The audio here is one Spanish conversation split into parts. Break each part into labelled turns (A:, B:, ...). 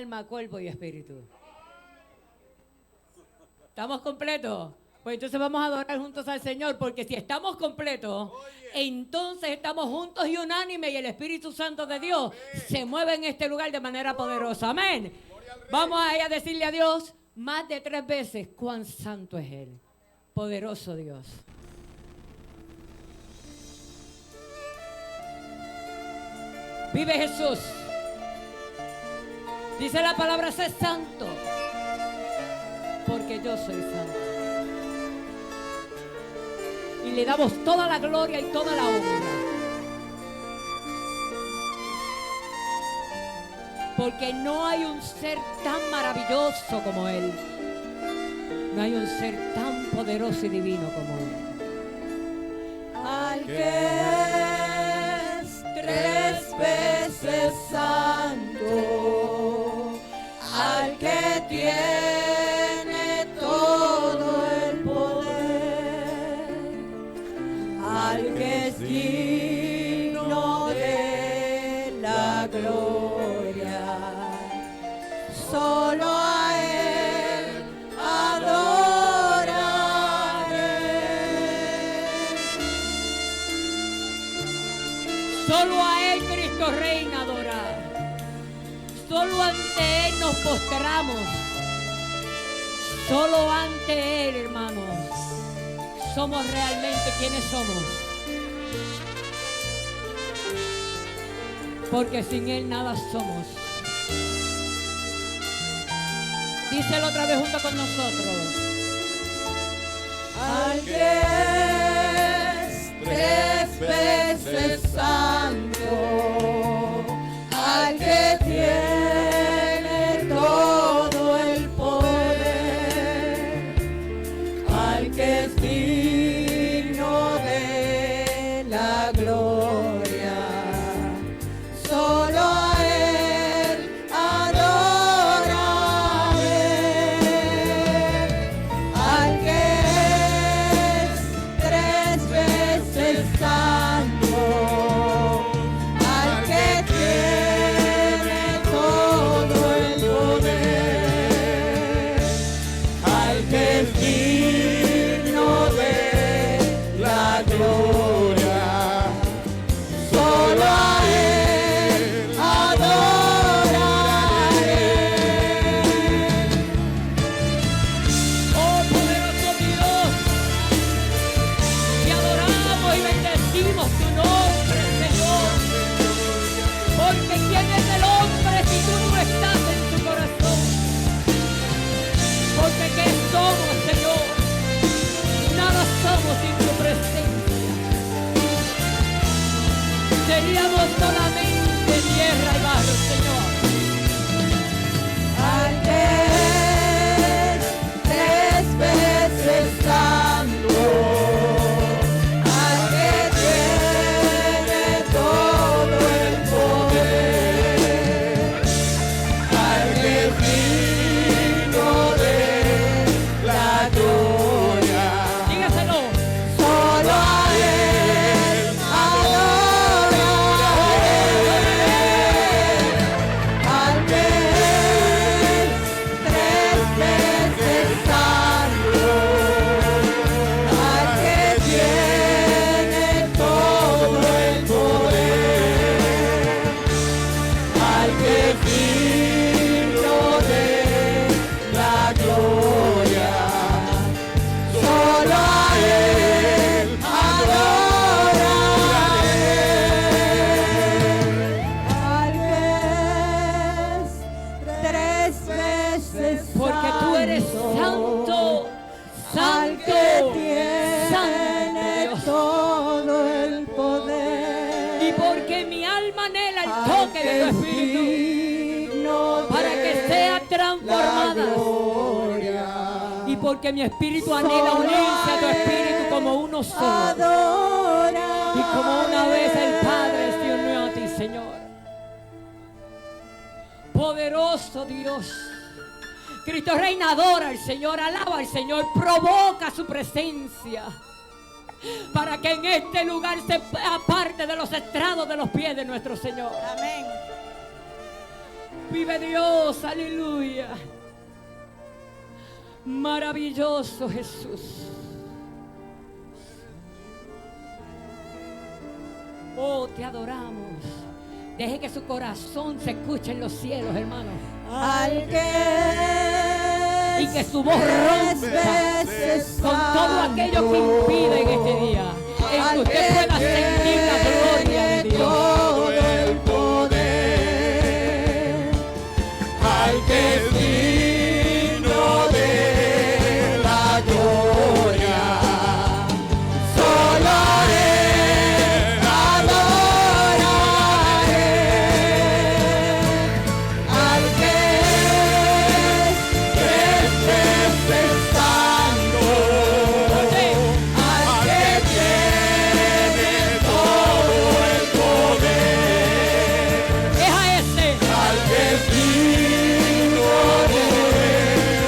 A: alma, cuerpo y espíritu. ¿Estamos completos? Pues entonces vamos a adorar juntos al Señor, porque si estamos completos, entonces estamos juntos y unánimes y el Espíritu Santo de Dios se mueve en este lugar de manera poderosa. Amén. Vamos a ir a decirle a Dios más de 3 veces cuán santo es Él. Poderoso Dios. Vive Jesús. Dice la palabra, sé santo, porque yo soy santo. Y le damos toda la gloria y toda la honra. Porque no hay un ser tan maravilloso como Él. No hay un ser tan poderoso y divino como Él.
B: Al que es 3 veces santo, al que tiene todo el poder, al que es digno de la gloria, solo a Él adoraré.
A: Solo a Él Cristo reina adorar. Solo ante Él nos postramos. Solo ante Él, hermanos, somos realmente quienes somos. Porque sin Él nada somos. Díselo otra vez junto con nosotros.
B: Al que es 3 veces santo, al que tiene todo el poder, al que es digno de la gloria, solo a Él adoraré. Al que es 3 veces santo, al que tiene todo el poder, al que es digno de la gloria, solo a Él adoraré.
A: Oh poderoso Dios, te adoramos y bendecimos tu nombre, Señor. Porque ¿quién es el hombre si tú no estás en su corazón? Porque ¿qué somos, Señor? Nada somos sin tu presencia. Seríamos solamente tierra y barro, Señor.
B: Al que es 3 veces santo, al que tiene todo el poder, al que es digno de la gloria,
A: Dígaselo.
B: solo a Él adoraré. Al que es 3 veces santo, al que tiene todo el poder, al que es digno de la gloria, solo a Él adoraré. Al que es 3 veces
A: Porque tú eres santo,
B: al que
A: santo,
B: tiene
A: santo.
B: todo el poder,
A: Y porque mi alma anhela el toque de tu espíritu para que sea transformada. Y porque mi espíritu anhela unirse a tu espíritu como uno solo. Y como una vez el Padre se unió a ti, Señor. Poderoso Dios. Cristo reina, adora al Señor, alaba al Señor, provoca su presencia. Para que en este lugar se aparte de los estrados de los pies de nuestro Señor.
B: Amén.
A: Vive Dios, aleluya. Maravilloso Jesús. Oh, te adoramos. Deje que su corazón se escuche en los cielos, hermano.
B: Al que
A: Y que su voz rompa con todo aquello que impide en este día. En que usted pueda sentir la gloria de Dios.
B: todo el poder,
C: Al que es digno de la gloria, solo a Él adoraré. Al que es tres veces santo, al que tiene todo el poder,
A: Es a ese.
C: al que es digno de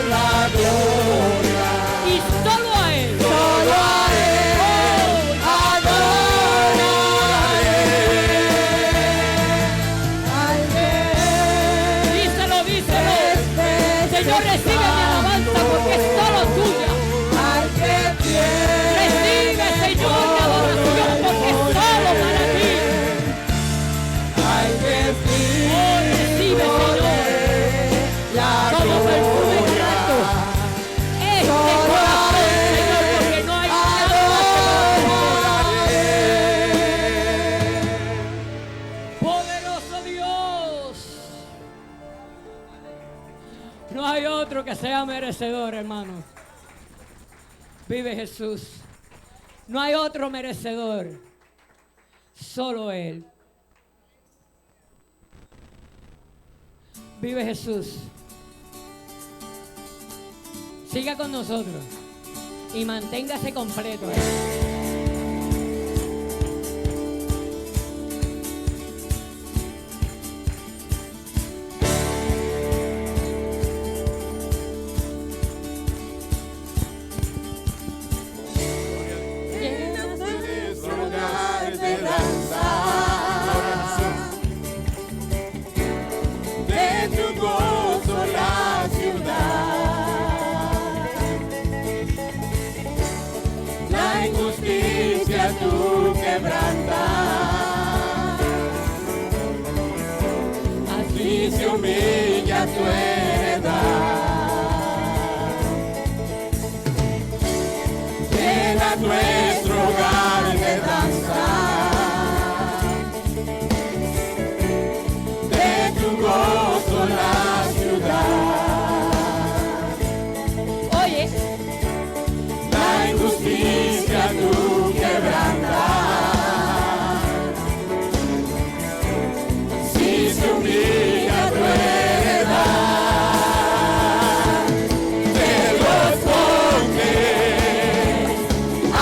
C: la gloria,
A: Y solo a Él.
C: solo a Él adoraré.
B: al que
A: Díselo, díselo. Señor, recibe mi alabanza porque es solo tuya.
B: al que tiene
A: Recibe, Señor, mi adoración porque es solo para ti.
C: Al que es
A: Oh, recibe, Señor,
C: la
A: todo perfume grato. Este corazón, Señor, porque no hay nada más. Poderoso Dios. No hay otro que sea merecedor, hermano. Vive Jesús. No hay otro merecedor. Solo Él. Vive Jesús. Siga con nosotros y manténgase completo.
C: lugar de danzar, de tu gozo la ciudad, la injusticia tú quebrantas, así se humilla tu heredad. Llena nuestro hogar de danza, de tu gozo la ciudad,
A: Oye,
C: la injusticia tú quebrantas, si se humilla tu heredad, de los montes a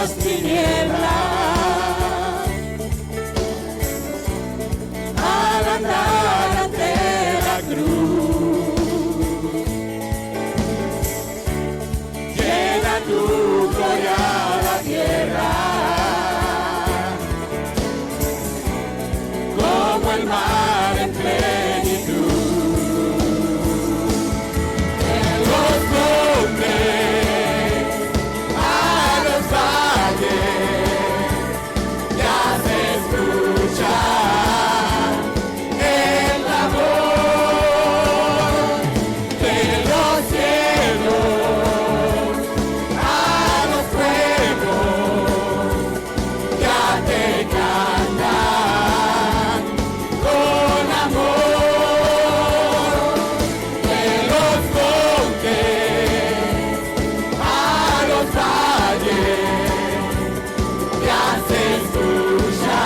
C: las tinieblas. Al andar ante la cruz, llena tu gloria la tierra, como el mar en plenitud. En los montes, a los valles, ya se escucha el amor de los cielos, a los pueblos ya te cantan con amor. De los montes a los valles ya se escucha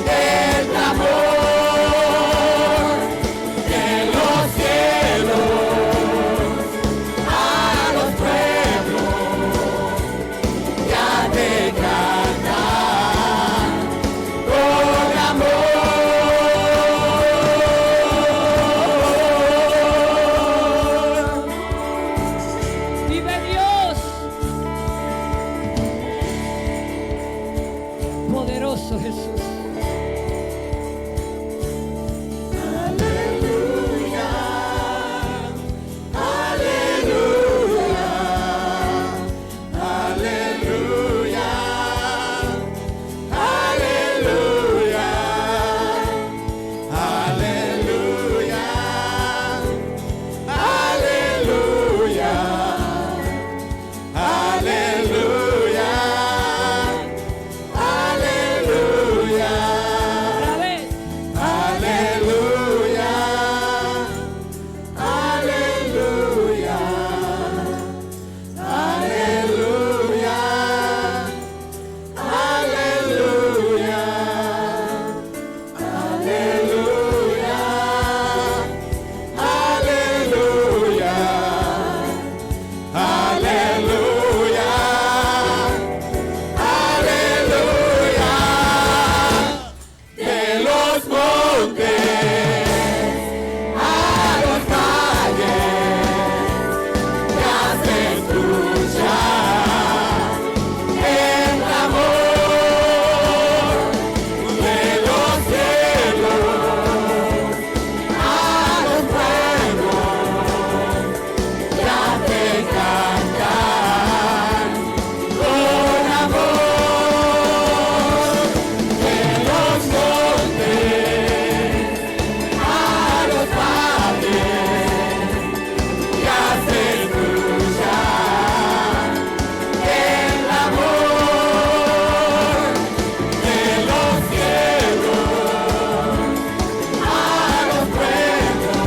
C: el amor de los cielos, a los pueblos ya te cantan con amor.
A: ¡Vive Dios! Poderoso Jesús.
C: Aleluya, aleluya, aleluya, aleluya, aleluya, aleluya, aleluya, aleluya.
A: Otra vez.
C: Aleluya, aleluya, aleluya, aleluya, aleluya, aleluya, aleluya, aleluya. De los montes a los valles ya se escucha el amor de los cielos, a los pueblos ya te cantan con amor. De los montes a los valles ya se escucha el amor de los cielos, a los pueblos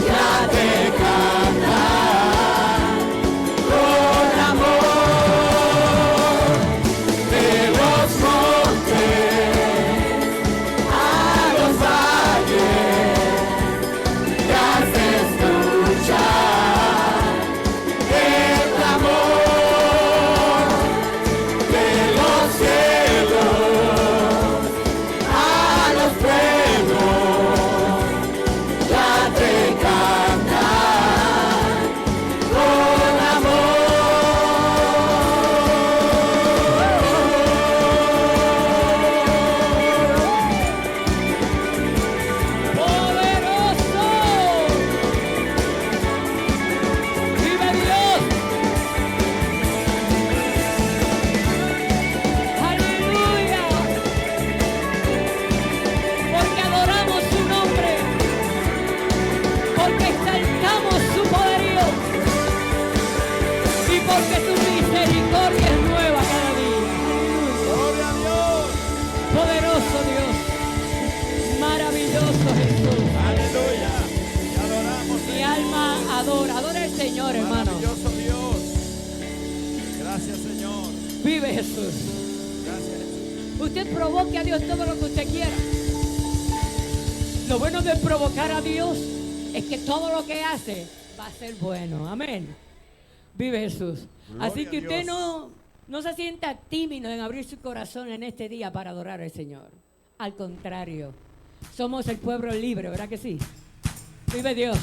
C: ya te cantan con amor. De los montes a los valles ya se escucha el amor de los cielos, a los pueblos ya te cantan con
A: ¡Poderoso! ¡Vive Dios! ¡Aleluya! Porque adoramos su nombre, porque exaltamos su poderío y porque su misericordia es nueva cada día.
C: Gloria a Dios.
A: Poderoso Dios, maravilloso Jesús.
C: Aleluya. Te adoramos,
A: Mi alma adora, adora al Señor, hermano.
C: maravilloso Dios. Gracias, Señor.
A: Vive Jesús.
C: Gracias, Jesús.
A: Usted provoque a Dios todo lo que usted quiera. Lo bueno de provocar a Dios es que todo lo que hace va a ser bueno. Amén. Vive Jesús.
C: Gloria
A: Así que
C: a
A: usted
C: Dios.
A: no se sienta tímido en abrir su corazón en este día para adorar al Señor. Al contrario, somos el pueblo libre, ¿verdad que sí? Vive Dios.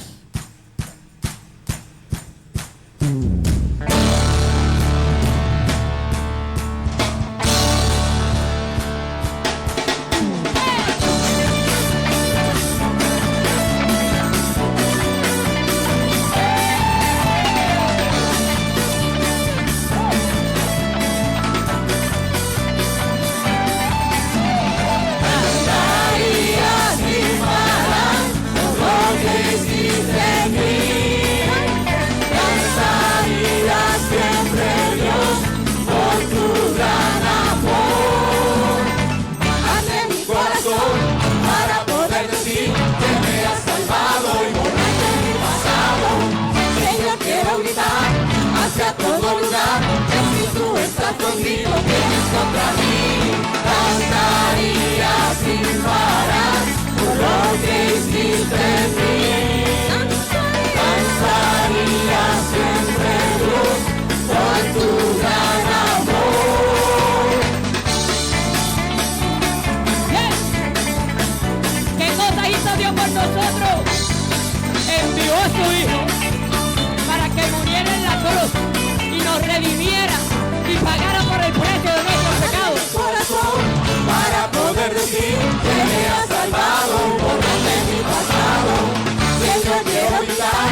A: ¿Qué cosa hizo Dios por nosotros? Envió a su Hijo para que muriera en la cruz y nos redimiera y pagara por el precio de nuestros pecados.
B: Corazón para poder decir que me has salvado, borrarme mi pasado. Señor, quiero gritar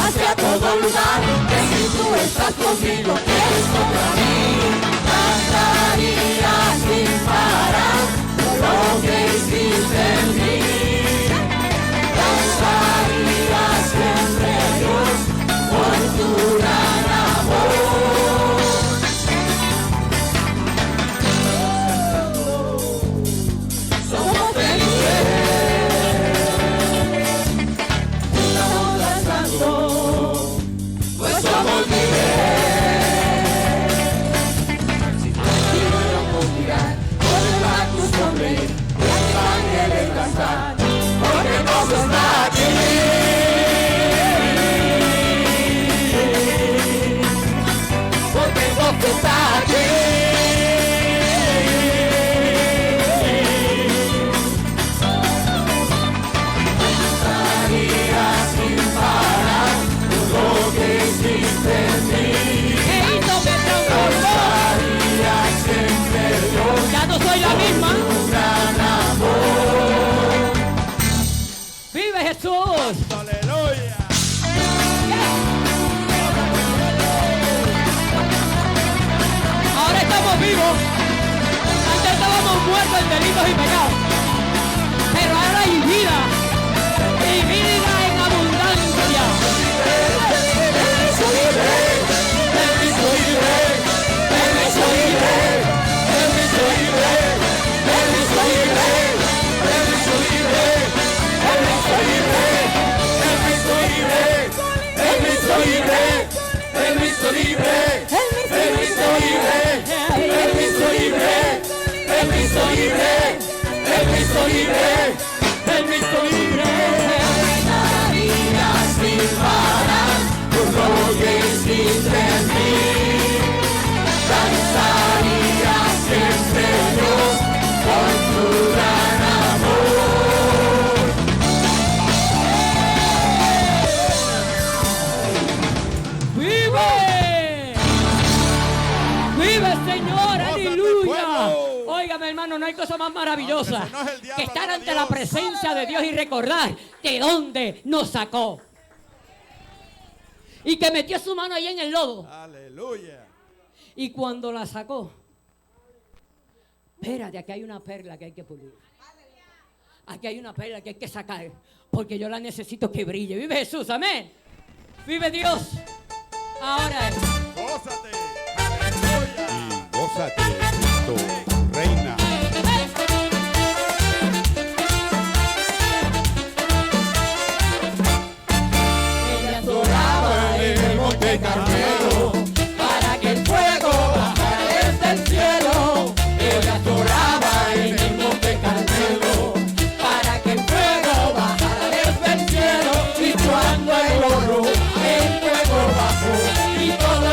B: hacia todo lugar que si tú estás conmigo, que eres contra mí. Cantaría sin parar por lo que hiciste en mí. Cantaría siempre, Dios, por tu gran amor. Somos felices, estamos danzando, pues somos libres. Y no nos mirar, por tu nombre, y los ángeles danzar, porque nos está aquí. Porque Dios está aquí.
A: ¿Qué hizo? Me transformó. Ya no soy la misma. Vive Jesús.
C: Aleluya.
A: Ahora estamos vivos. Antes estábamos muertos en delitos y pecados. Pero ahora hay vida. Y vida en abundancia. ¡Vive! ¡Vive, Señor! ¡Aleluya! Óigame, hermano, no hay cosa más maravillosa
C: Aunque se enoje el diablo,
A: que estar
C: adora a
A: ante la
C: Dios.
A: presencia de Dios y recordar de dónde nos sacó. Y que metió su mano ahí en el lodo.
C: Aleluya.
A: Y cuando la sacó, espérate, aquí hay una perla que hay que pulir. Aquí hay una perla que hay que sacar, porque yo la necesito que brille. Vive Jesús, amén. Vive Dios. Ahora es.
C: Gózate. Aleluya.
D: Y gózate, Cristo, reina.
A: Ella adoraba
B: En el monte Carmelo, para que el fuego bajara desde el cielo. Ella adoraba en el monte Carmelo, para que el fuego bajara desde el cielo. Y cuando el oro, el fuego bajó, y toda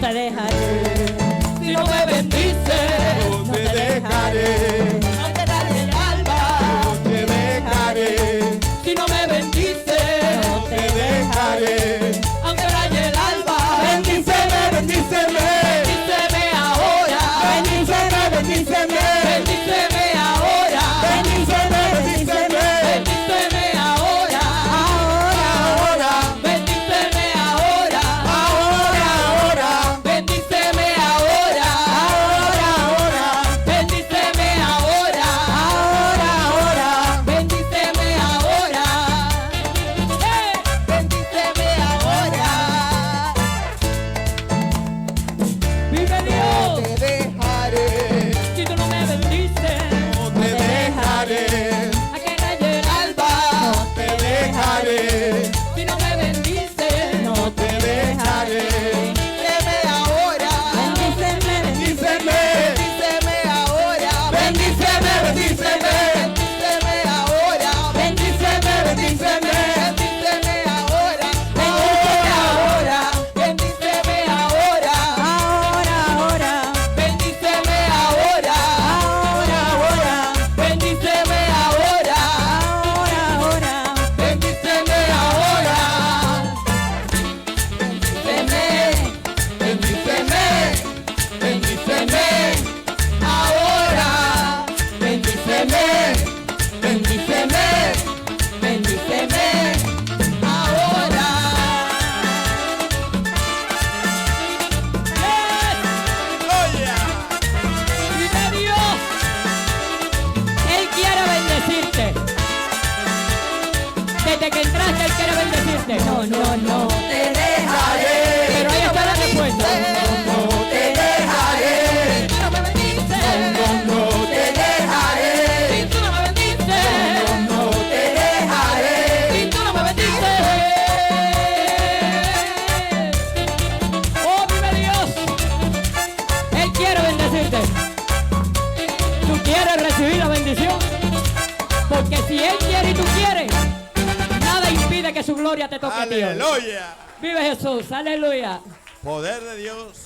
A: no te dejaré. Si no me bendices,
C: no te dejaré.
A: aunque raye el alba,
C: No te dejaré.
A: si no me bendices,
C: No te dejaré.
A: aunque raye el alba,
C: Bendíceme, bendíceme.
A: bendíceme ahora,
C: Bendíceme, bendíceme.
A: bendíceme ahora,
C: Bendíceme, bendíceme.
A: bendíceme ahora,
C: Ahora,
A: bendíceme ahora,
C: ahora,
A: bendíceme ahora,
C: ahora,
A: bendíceme ahora,
C: ahora,
A: bendíceme ahora, bendíceme ahora. Vive Dios,
C: te dejaré.
A: si tú no me bendices,
C: No te dejaré.
A: a que raye el alba,
C: Te dejaré.
A: si no me bendices,
C: No te dejaré.
A: bendíceme ahora,
C: Bendíceme.
A: bendíceme ahora,
C: Bendíceme, bendíceme.
A: bendíceme ahora,
C: Bendíceme, bendíceme.
A: bendíceme ahora, bendíceme ahora, bendíceme ahora,
C: Ahora,
A: bendíceme ahora,
C: ahora,
A: bendíceme ahora,
C: ahora.
A: bendíceme ahora, bendíceme, bendíceme ahora, bendíceme, bendíceme, bendíceme ahora. Vive Dios. Él quiere bendecirte. Desde que entraste, Él quiere bendecirte.
C: No te dejaré.
A: Pero ahí está la respuesta.
C: No te dejaré.
A: Si tú no me bendices,
C: No te dejaré.
A: si tú no me bendices,
C: No te dejaré.
A: si tú no me bendices. Oh, vive Dios. Él quiere bendecirte. Tú quieres recibir la bendición. Porque si Él quiere y tú quieres, nada impide que su gloria te toque a ti hoy.
D: Aleluya.
A: Vive Jesús, aleluya.
D: Poder de Dios.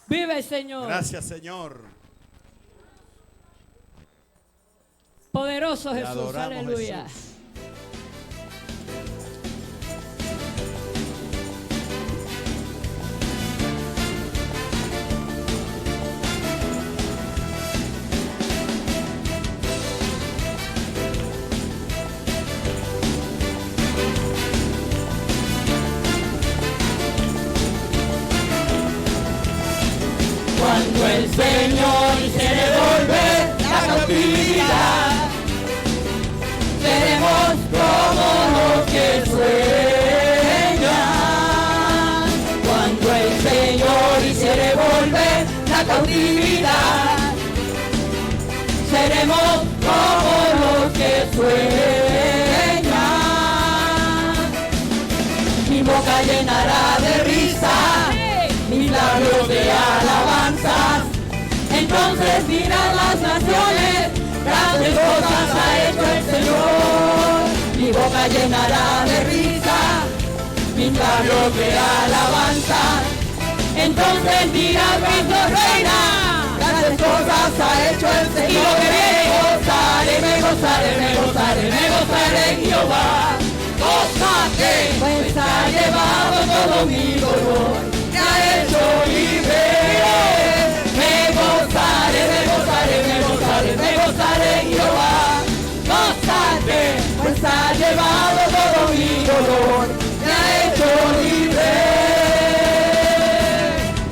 A: Vive el Señor.
D: Gracias, Señor.
A: Poderoso
D: Te
A: Jesús,
D: adoramos,
A: aleluya.
D: Jesús.
A: Cuando el Señor quiere volver la cautividad, seremos como los que sueñan. Cuando el Señor hiciere volver la cautividad, seremos como los que sueñan. Mi boca llenará de risa, mis labios de alabanzas. Entonces dirán las naciones, grandes cosas ha hecho el Señor. Mi boca llenará de risa, mis labios de alabanza. Entonces dirán Cristo reina, grandes cosas ha hecho el Señor. Y lo que viene, gozaré, me gozaré, me gozaré, me gozaré en Jehová. Gózate, pues ha llevado todo mi dolor, me ha hecho libre. Me gozaré, me gozaré, me gozaré, me gozaré en Jehová. Gózate, pues ha llevado todo mi dolor, me ha hecho libre.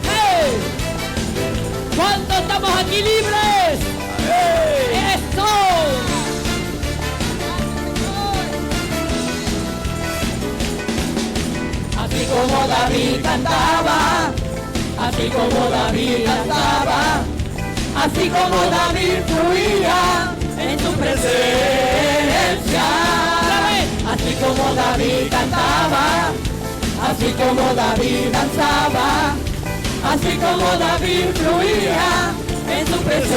A: ¡Hey! ¿Cuántos estamos aquí libres? ¡Eso! Así como David cantaba, así como David cantaba, así como David fluía en su presencia. Así como David cantaba, así como David danzaba, así como David fluía en su presencia.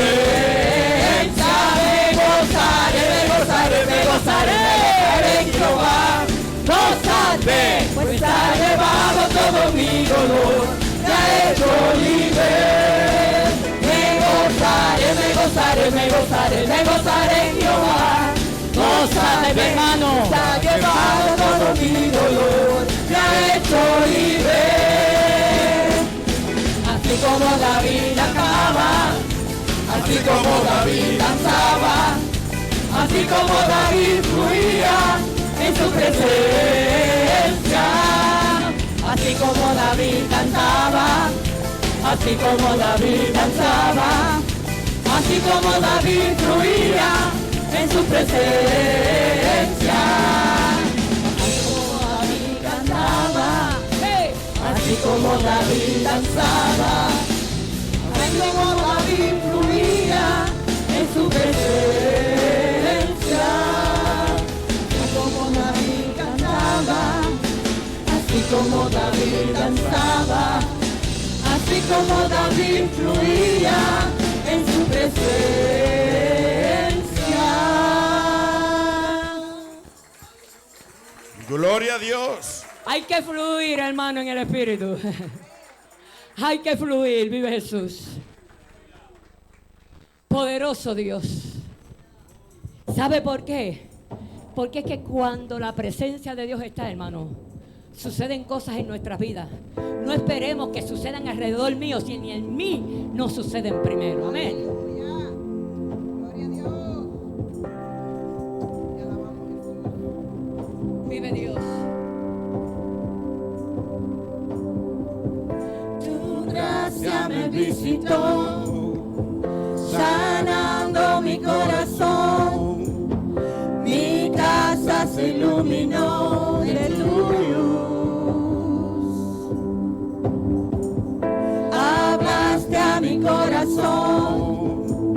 A: Me gozaré, me gozaré, me gozaré, me gozaré en Jehová. Gózate, pues ha llevado todo mi dolor,
B: me gozaré en Jehová.
A: Gózate, mi hermano.
B: Se ha llevado todo mi dolor, me ha hecho libre. Así como David cantaba, así como David danzaba, así como David fluía en su presencia. Así como David cantaba, así como David danzaba, así como David fluía en su presencia. Así como David cantaba, así como David danzaba, así como David fluía en su presencia. Así como David cantaba, así como David danzaba, así como David fluía en su presencia.
D: Gloria a Dios.
A: Hay que fluir, hermano, en el Espíritu. Hay que fluir, vive Jesús. Poderoso Dios. ¿Sabe por qué? Porque es que cuando la presencia de Dios está, hermano, suceden cosas en nuestras vidas. No esperemos que sucedan alrededor mío, si ni en mí no suceden primero. Amén.
C: Gloria a Dios. Te alabamos, Jesús.
A: Vive Dios.
B: Tu gracia me visitó, sanando mi corazón. Mi casa se iluminó de tu luz. Hablaste a mi corazón,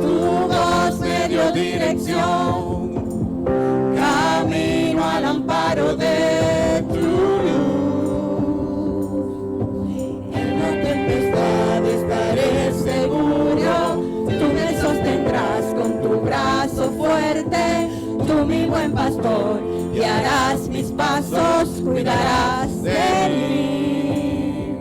B: tu voz me dio dirección. Camino al amparo de tu luz. En la tempestad estaré seguro, tú me sostendrás con tu brazo fuerte. Tú mi buen pastor, guiarás mis pasos, cuidarás de mí.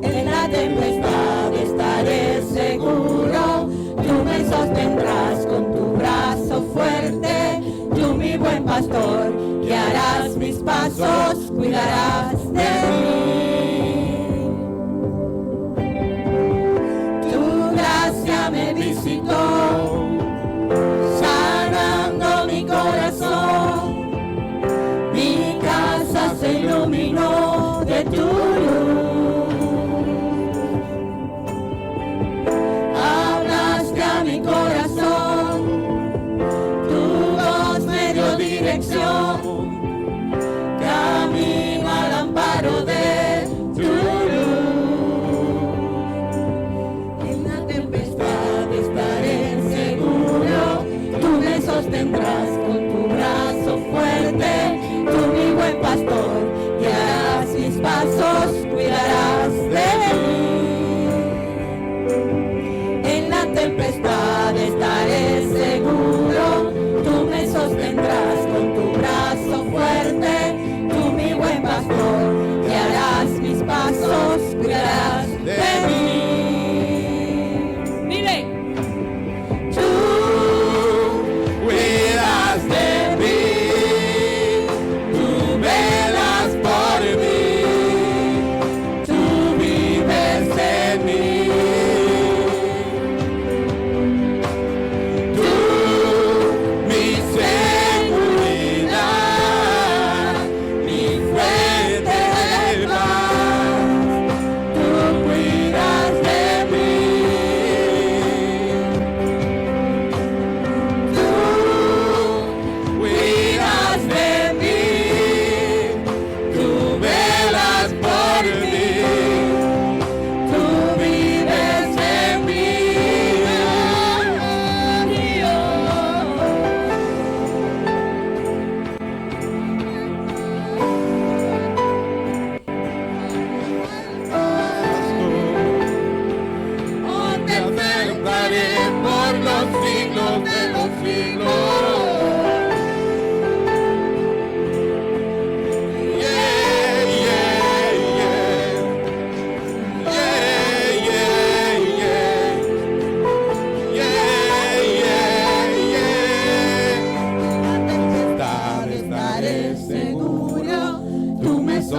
B: En la tempestad estaré seguro, tú me sostendrás con tu brazo fuerte. Tú mi buen pastor, guiarás mis pasos, cuidarás de mí. Tu gracia me visitó, sanando mi corazón. Mi casa se iluminó de tu luz. Hablaste a mi corazón, tu voz me dio dirección. Camino al amparo de tu luz. En la tempestad estaré seguro, tú me sostendrás con tu brazo fuerte. Tú mi buen pastor, guiarás mis pasos, cuidarás de mí. En la tempestad estaré seguro, tú me sostendrás con tu brazo fuerte. Tú mi buen pastor, guiarás mis pasos, cuidarás de mí.
A: Dile.
B: Tú
D: Cuidarás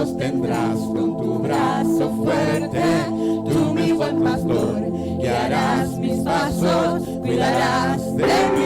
C: sostendrás con tu brazo fuerte. Tú, mi buen pastor, guiarás mis pasos, cuidarás de mí.